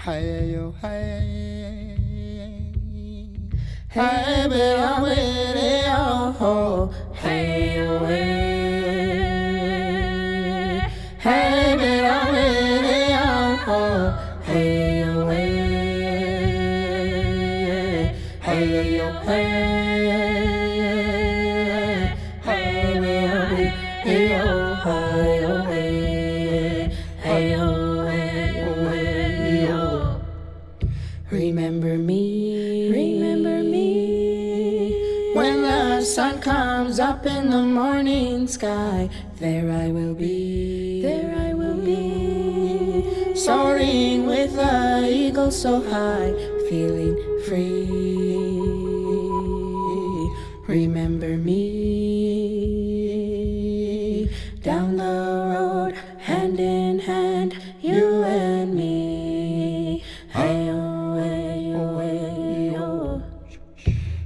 Hey yo hey, hey be a way yo, hey yo hey be a way yo, hey yo hey yo hey be a way yo, hey yo hey yo. Remember me, when the sun comes up in the morning sky. There I will be, soaring with the eagle so high, feeling free. Remember me, down the road, hand in hand, you and me.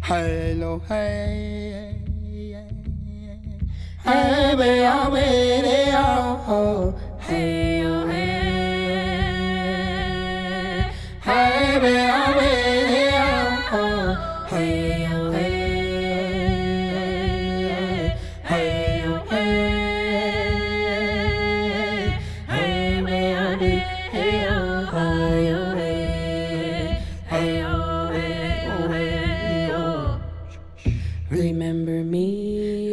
Hello, hey, hey, be a way, oh, hey, oh, hey, be a way, oh, hey, oh, hey, oh, hey, be a way, oh, hey, oh, hey, oh. Remember me,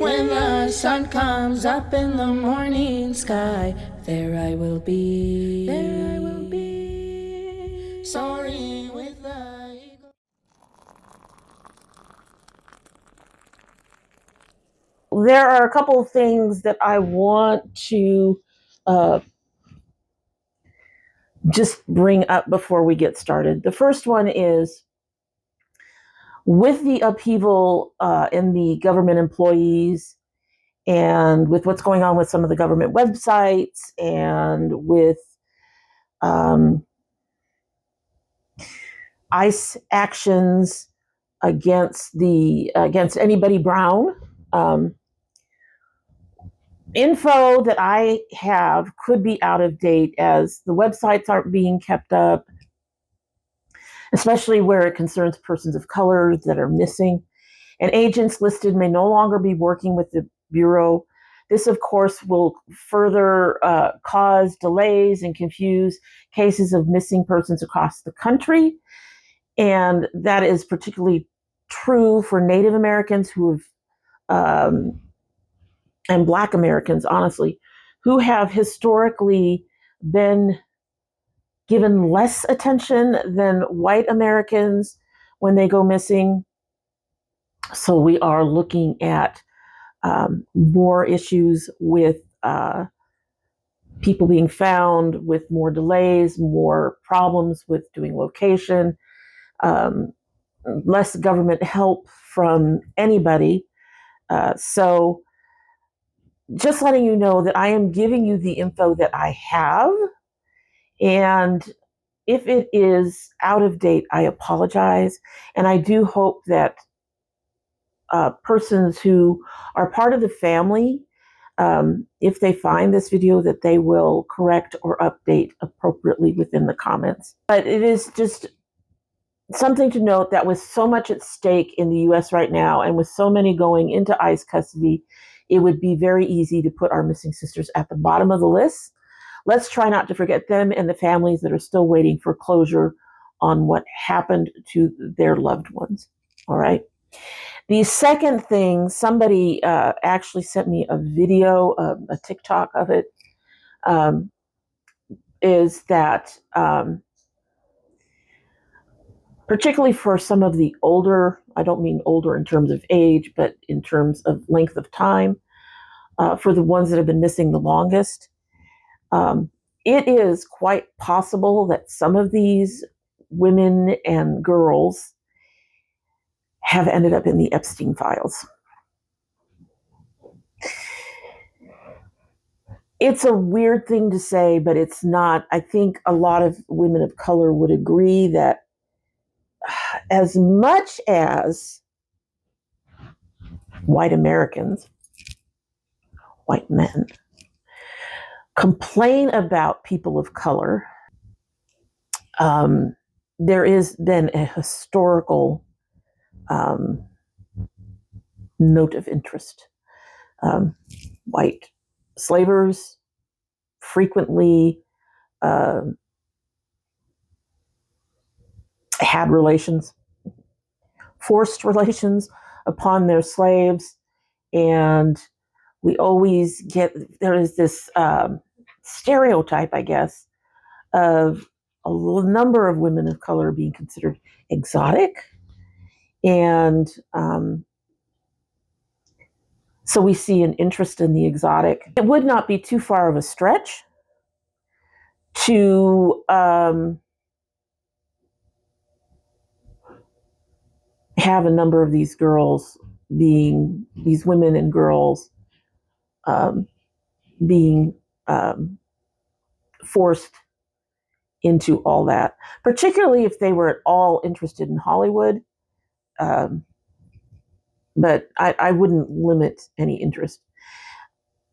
when the sun comes up in the morning sky. There I will be, soaring with the eagle. There are a couple of things that I want to just bring up before we get started. The first one is, with the upheaval in the government employees and with what's going on with some of the government websites and with ICE actions against anybody brown, info that I have could be out of date, as the websites aren't being kept up, especially where it concerns persons of color that are missing. And agents listed may no longer be working with the Bureau. This, of course, will further cause delays and confuse cases of missing persons across the country. And that is particularly true for Native Americans who have, and Black Americans, honestly, who have historically been given less attention than white Americans when they go missing. So we are looking at more issues with people being found, with more delays, more problems with doing location, less government help from anybody. So just letting you know that I am giving you the info that I have. And if it is out of date, I apologize. And I do hope that persons who are part of the family, if they find this video, that they will correct or update appropriately within the comments. But it is just something to note that with so much at stake in the US right now, and with so many going into ICE custody, it would be very easy to put our missing sisters at the bottom of the list. Let's try not to forget them and the families that are still waiting for closure on what happened to their loved ones. All right. The second thing, somebody actually sent me a video, a TikTok of it, is that particularly for some of the older, I don't mean older in terms of age, but in terms of length of time, for the ones that have been missing the longest, it is quite possible that some of these women and girls have ended up in the Epstein files. It's a weird thing to say, but it's not. I think a lot of women of color would agree that as much as white Americans, white men, complain about people of color, there has been a historical note of interest. White slavers frequently had relations, forced relations upon their slaves, and we always get, there is this stereotype, I guess, of a number of women of color being considered exotic. And so we see an interest in the exotic. It would not be too far of a stretch to have a number of these girls being, these women and girls being forced into all that, particularly if they were at all interested in Hollywood. But I wouldn't limit any interest.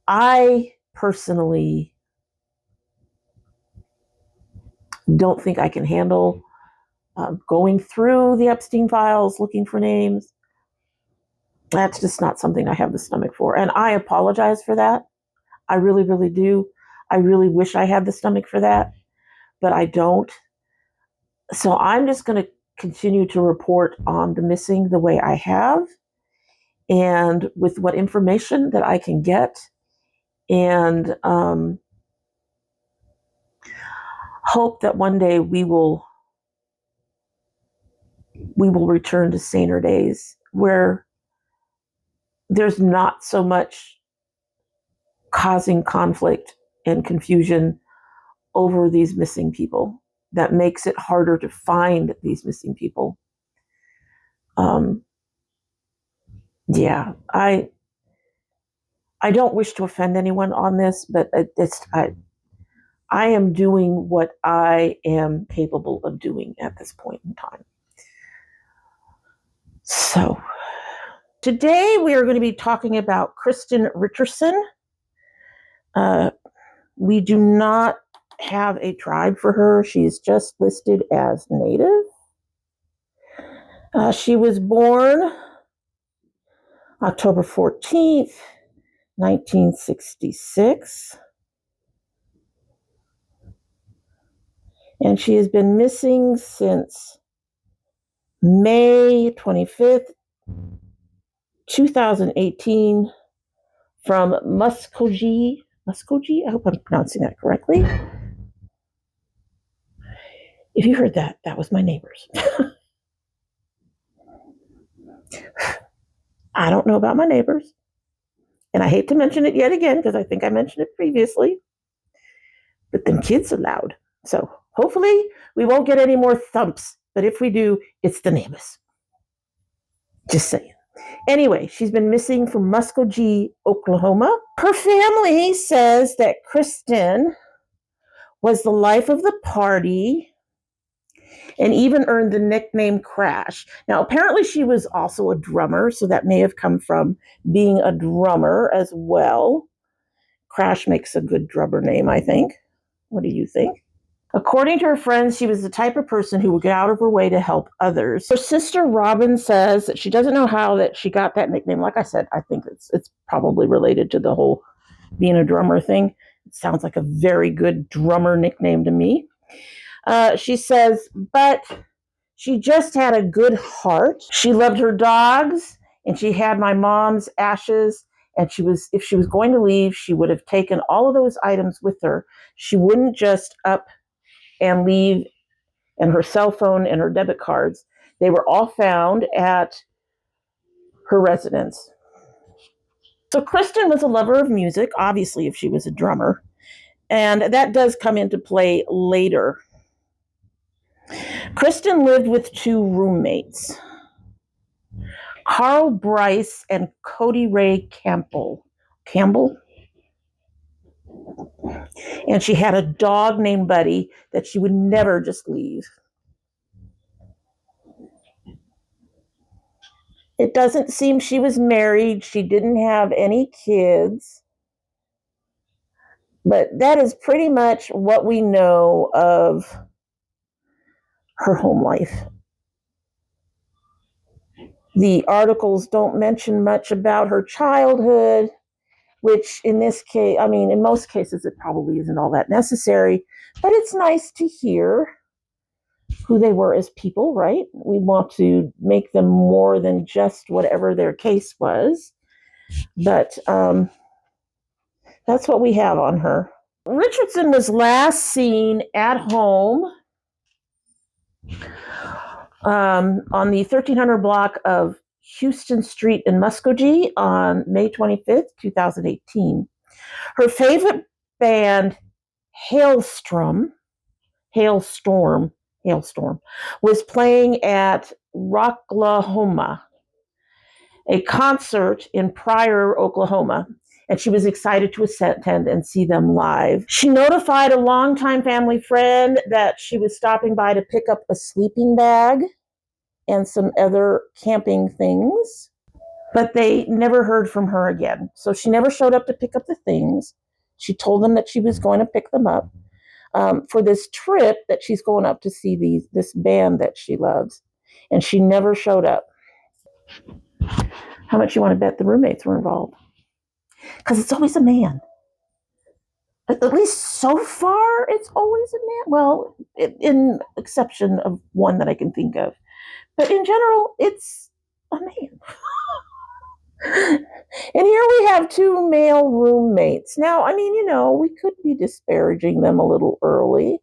I personally don't think I can handle going through the Epstein files looking for names. That's just not something I have the stomach for. And I apologize for that. I really, really do. I really wish I had the stomach for that, but I don't. So I'm just going to continue to report on the missing the way I have and with what information that I can get, and hope that one day we will return to saner days where there's not so much causing conflict and confusion over these missing people that makes it harder to find these missing people. Yeah, I don't wish to offend anyone on this, but I am doing what I am capable of doing at this point in time. So today we are going to be talking about Kristyn Richerson. We do not have a tribe for her. She's just listed as Native. She was born October 14th, 1966. And she has been missing since May 25th, 2018, from Muskogee. Muskogee? I hope I'm pronouncing that correctly. If you heard that, that was my neighbors. I don't know about my neighbors. And I hate to mention it yet again because I think I mentioned it previously. But them kids are loud. So hopefully we won't get any more thumps. But if we do, it's the neighbors. Just saying. Anyway, she's been missing from Muskogee, Oklahoma. Her family says that Kristyn was the life of the party and even earned the nickname Crash. Now, apparently she was also a drummer, so that may have come from being a drummer as well. Crash makes a good drummer name, I think. What do you think? According to her friends, she was the type of person who would get out of her way to help others. Her sister Robin says that she doesn't know how that she got that nickname. Like I said, I think it's probably related to the whole being a drummer thing. It sounds like a very good drummer nickname to me. She says, but she just had a good heart. She loved her dogs, and she had my mom's ashes. And if she was going to leave, she would have taken all of those items with her. She wouldn't just up and leave, and her cell phone and her debit cards. They were all found at her residence. So Kristyn was a lover of music, obviously, if she was a drummer. And that does come into play later. Kristyn lived with two roommates, Carl Bryce and Cody Ray Campbell. And she had a dog named Buddy that she would never just leave. It doesn't seem she was married. She didn't have any kids. But that is pretty much what we know of her home life. The articles don't mention much about her childhood, which in this case, I mean, in most cases, it probably isn't all that necessary, but it's nice to hear who they were as people, right? We want to make them more than just whatever their case was. But that's what we have on her. Richerson was last seen at home on the 1300 block of Houston Street in Muskogee on May 25th, 2018. Her favorite band, Hailstorm, was playing at Rocklahoma, a concert in Pryor, Oklahoma, and she was excited to attend and see them live. She notified a longtime family friend that she was stopping by to pick up a sleeping bag and some other camping things, but they never heard from her again. So she never showed up to pick up the things. She told them that she was going to pick them up for this trip that she's going up to see this band that she loves, and she never showed up. How much you want to bet the roommates were involved? Because it's always a man. At least so far, it's always a man. Well, in exception of one that I can think of. But in general, it's a man. And here we have two male roommates. Now, I mean, we could be disparaging them a little early.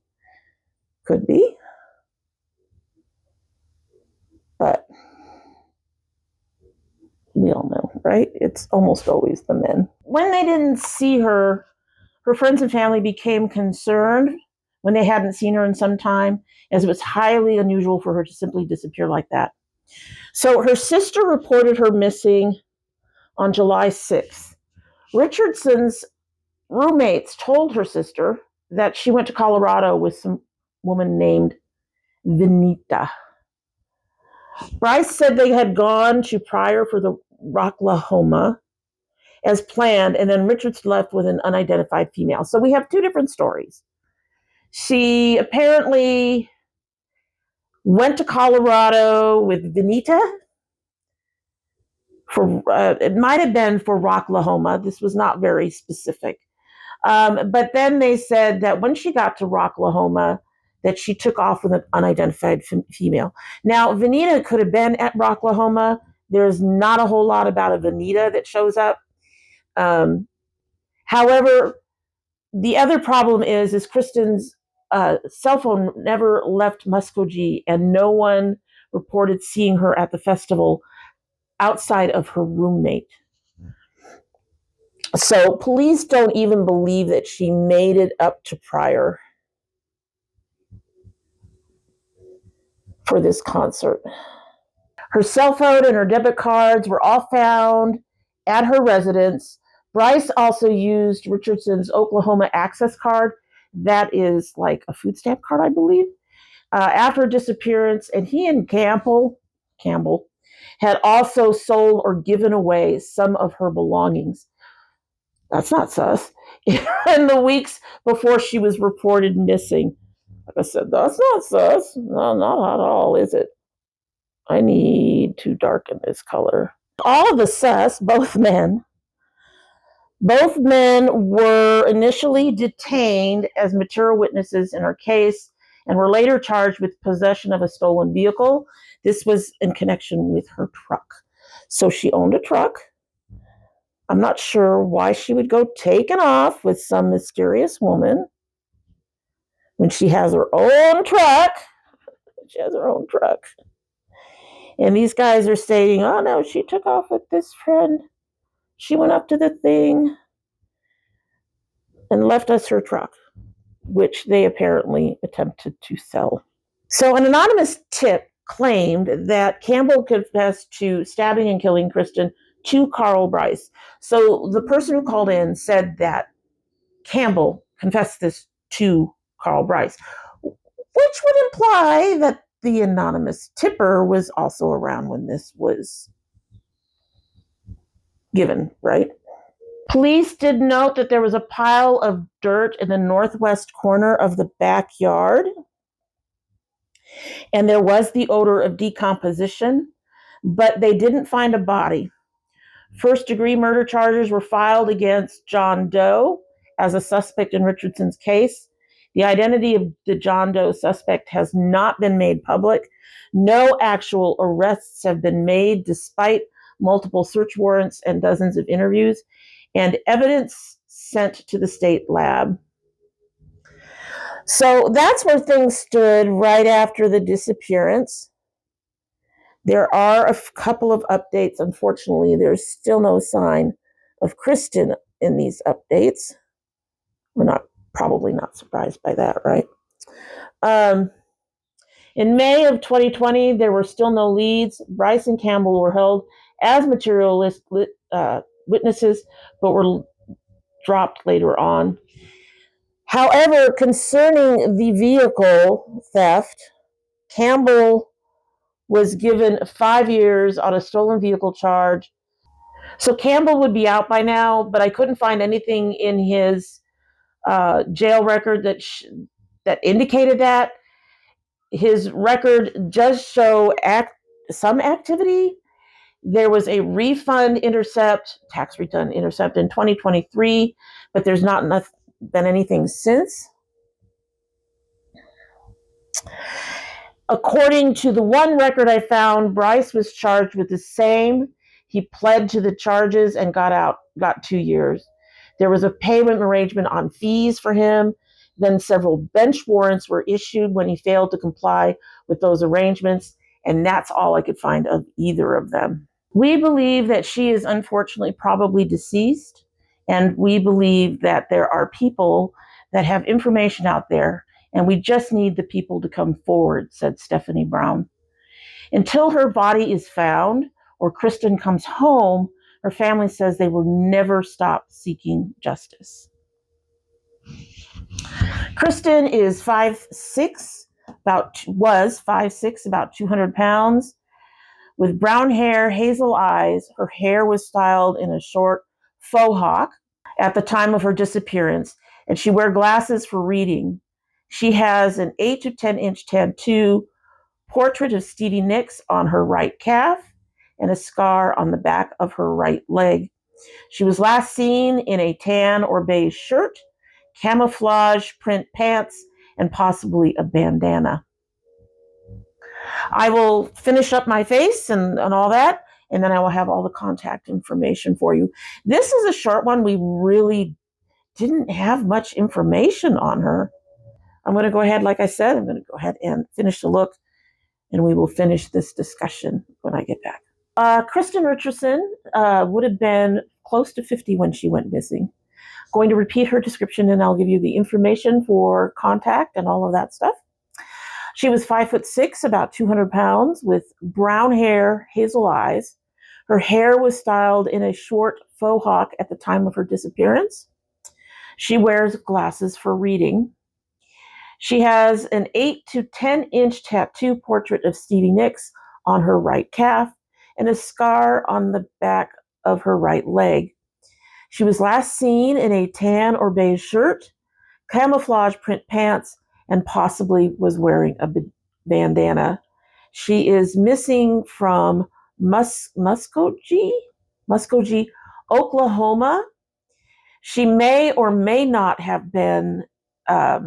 Could be. But we all know, right? It's almost always the men. When they didn't see her, her friends and family became concerned when they hadn't seen her in some time, as it was highly unusual for her to simply disappear like that. So her sister reported her missing on July 6th. Richerson's roommates told her sister that she went to Colorado with some woman named Venita. Bryce said they had gone to Pryor for the Rocklahoma as planned, and then Richards left with an unidentified female. So we have two different stories. She apparently went to Colorado with Venita for it might have been for Rocklahoma. This was not very specific. But then they said that when she got to Rocklahoma, that she took off with an unidentified female. Now, Venita could have been at Rocklahoma. There's not a whole lot about a Venita that shows up. However, the other problem is Kristyn's cell phone never left Muskogee, and no one reported seeing her at the festival outside of her roommate. So police don't even believe that she made it up to Pryor for this concert. Her cell phone and her debit cards were all found at her residence. Bryce also used Richerson's Oklahoma access card. That is like a food stamp card, I believe. After her disappearance, and he and Campbell had also sold or given away some of her belongings. That's not sus. In the weeks before she was reported missing. Like I said, that's not sus. No, not at all, is it? I need to darken this color. All of the sus, both men were initially detained as material witnesses in her case and were later charged with possession of a stolen vehicle. This was in connection with her truck. So she owned a truck. I'm not sure why she would go taking off with some mysterious woman when she has her own truck. She has her own truck. And these guys are stating, oh no, she took off with this friend. She went up to the thing and left us her truck, which they apparently attempted to sell. So an anonymous tip claimed that Campbell confessed to stabbing and killing Kristyn to Carl Bryce. So the person who called in said that Campbell confessed this to Carl Bryce, which would imply that the anonymous tipper was also around when this was given, right? Police did note that there was a pile of dirt in the northwest corner of the backyard, and there was the odor of decomposition, but they didn't find a body. First-degree murder charges were filed against John Doe as a suspect in Richerson's case. The identity of the John Doe suspect has not been made public. No actual arrests have been made despite multiple search warrants and dozens of interviews, and evidence sent to the state lab. So that's where things stood right after the disappearance. There are a couple of updates. Unfortunately, there's still no sign of Kristyn in these updates. We're probably not surprised by that, right? In May of 2020, there were still no leads. Bryce and Campbell were held as material witnesses, but were dropped later on. However, concerning the vehicle theft, Campbell was given 5 years on a stolen vehicle charge. So Campbell would be out by now, but I couldn't find anything in his jail record that indicated that. His record does show some activity. There was a tax return intercept in 2023, but there's not been anything since. According to the one record I found, Bryce was charged with the same. He pled to the charges and got 2 years. There was a payment arrangement on fees for him. Then several bench warrants were issued when he failed to comply with those arrangements, and that's all I could find of either of them. We believe that she is unfortunately probably deceased, and we believe that there are people that have information out there, and we just need the people to come forward, said Stephanie Brown. Until her body is found or Kristyn comes home, her family says they will never stop seeking justice. Kristyn is 5'6", was 5'6", about 200 pounds, with brown hair, hazel eyes. Her hair was styled in a short faux hawk at the time of her disappearance, and she wore glasses for reading. She has an 8 to 10 inch tattoo portrait of Stevie Nicks on her right calf and a scar on the back of her right leg. She was last seen in a tan or beige shirt, camouflage print pants, and possibly a bandana. I will finish up my face and all that, and then I will have all the contact information for you. This is a short one. We really didn't have much information on her. I'm going to go ahead, like I said, I'm going to go ahead and finish the look, and we will finish this discussion when I get back. Kristyn Richerson would have been close to 50 when she went missing. Going to repeat her description, and I'll give you the information for contact and all of that stuff. She was 5'6", about 200 pounds, with brown hair, hazel eyes. Her hair was styled in a short faux hawk at the time of her disappearance. She wears glasses for reading. She has an 8 to 10 inch tattoo portrait of Stevie Nicks on her right calf and a scar on the back of her right leg. She was last seen in a tan or beige shirt, camouflage print pants, and possibly was wearing a bandana. She is missing from Muskogee, Oklahoma. She may or may not have been at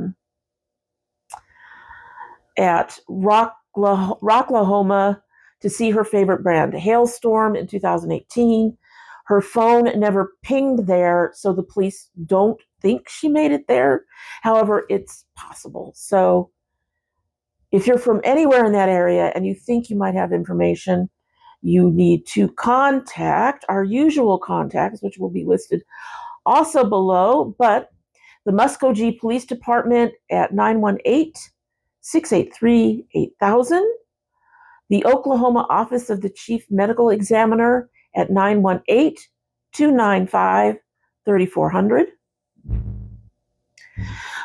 Rocklahoma to see her favorite brand, Hailstorm, in 2018. Her phone never pinged there, so the police don't think she made it there. However, it's possible. So if you're from anywhere in that area and you think you might have information, you need to contact our usual contacts, which will be listed also below, but the Muskogee Police Department at 918-683-8000, the Oklahoma Office of the Chief Medical Examiner at 918-295-3400.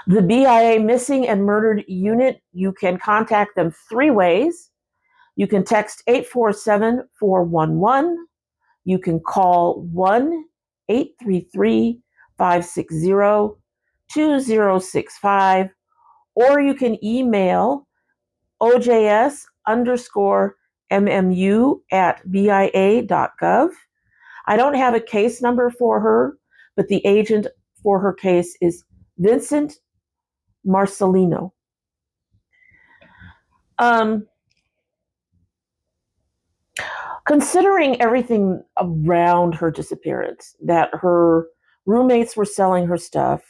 The BIA Missing and Murdered Unit, you can contact them 3 ways. You can text 847-411. You can call 833-560-2065, or you can email ojs_mmu@bia.gov. I don't have a case number for her, but the agent for her case is Vincent Marcellino. Considering everything around her disappearance, that her roommates were selling her stuff,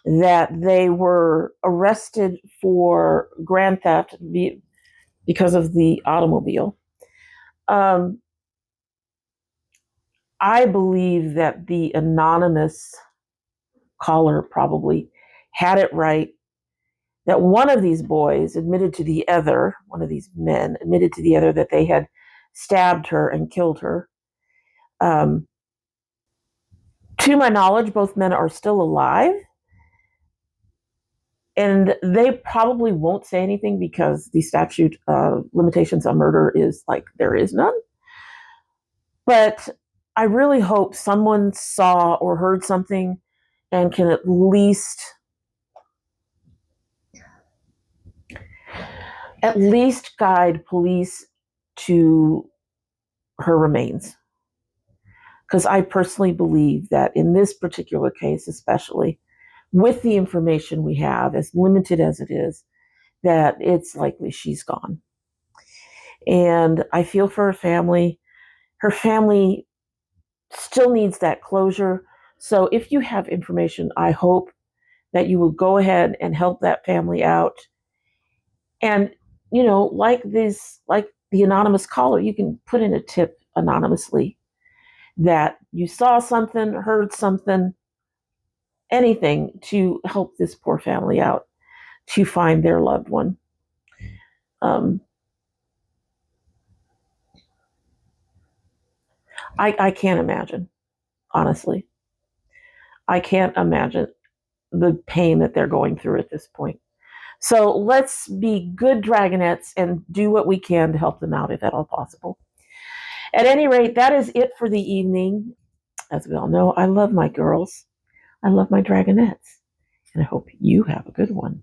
that they were arrested for grand theft because of the automobile, I believe that the anonymous caller probably had it right, that one of these boys admitted to the other, one of these men admitted to the other that they had stabbed her and killed her. To my knowledge, both men are still alive, and they probably won't say anything because the statute of limitations on murder is like there is none. But I really hope someone saw or heard something and can at least guide police to her remains. Because I personally believe that in this particular case, especially with the information we have, as limited as it is, that it's likely she's gone. And I feel for her family. Her family still needs that closure. So if you have information, I hope that you will go ahead and help that family out. And, like the anonymous caller, you can put in a tip anonymously that you saw something, heard something, anything to help this poor family out to find their loved one. I can't imagine, honestly. I can't imagine the pain that they're going through at this point. So let's be good dragonettes and do what we can to help them out if at all possible. At any rate, that is it for the evening. As we all know, I love my girls. I love my dragonettes. And I hope you have a good one.